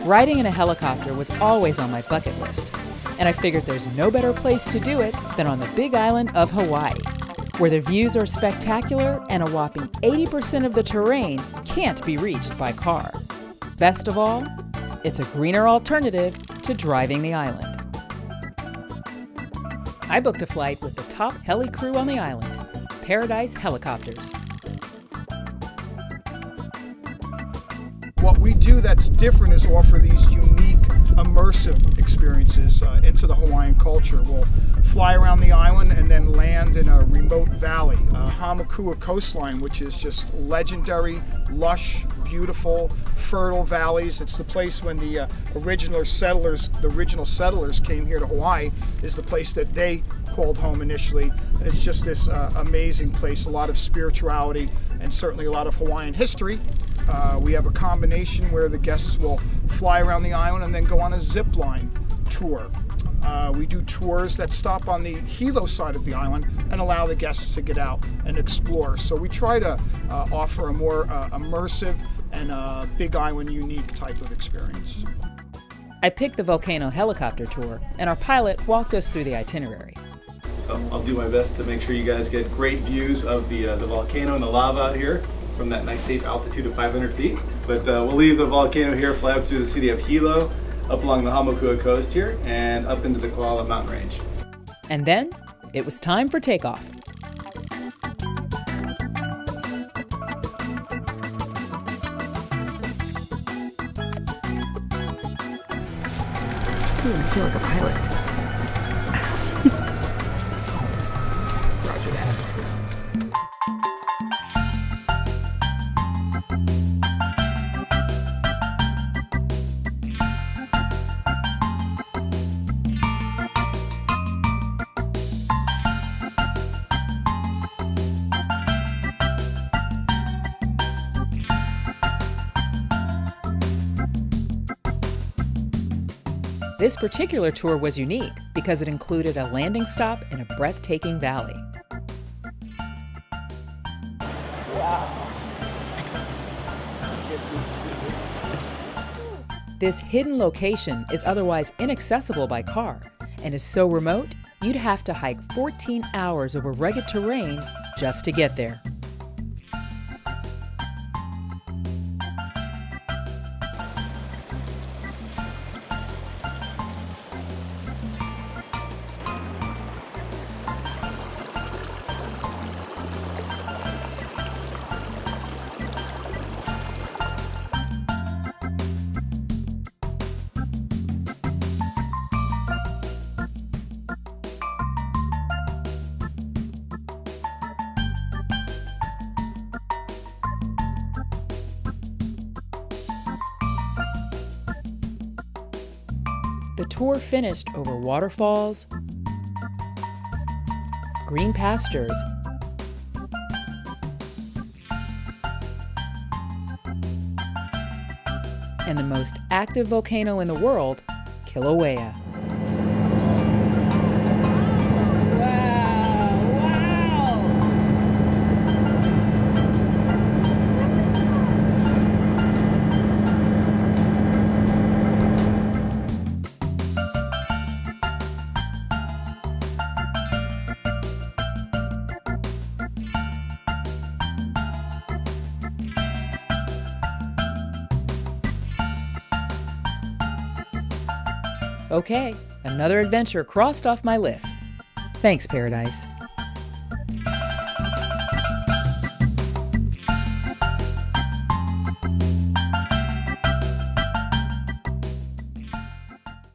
Riding in a helicopter was always on my bucket list, and I figured there's no better place to do it than on the big island of Hawaii, where the views are spectacular and a whopping 80% of the terrain can't be reached by car. Best of all, it's a greener alternative to driving the island. I booked a flight with the top heli crew on the island, Paradise Helicopters. What we do that's different is offer these unique, immersive experiences into the Hawaiian culture. We'll fly around the island and then land in a remote valley, Hamakua coastline, which is just legendary, lush, beautiful, fertile valleys. It's the place when the original settlers came here to Hawaii, is the place that they called home initially. And it's just this amazing place, a lot of spirituality and certainly a lot of Hawaiian history. We have a combination where the guests will fly around the island and then go on a zip line tour. We do tours that stop on the Hilo side of the island and allow the guests to get out and explore. So we try to offer a more immersive and big island unique type of experience. I picked the volcano helicopter tour, and our pilot walked us through the itinerary. So I'll do my best to make sure you guys get great views of the volcano and the lava out here from that nice safe altitude of 500 feet. But we'll leave the volcano here, fly up through the city of Hilo, up along the Hamakua coast here, and up into the Kilauea mountain range. And then it was time for takeoff. I feel like a pilot. Roger that. This particular tour was unique because it included a landing stop in a breathtaking valley. This hidden location is otherwise inaccessible by car and is so remote you'd have to hike 14 hours over rugged terrain just to get there. The tour finished over waterfalls, green pastures, and the most active volcano in the world, Kilauea. Okay, another adventure crossed off my list. Thanks, Paradise.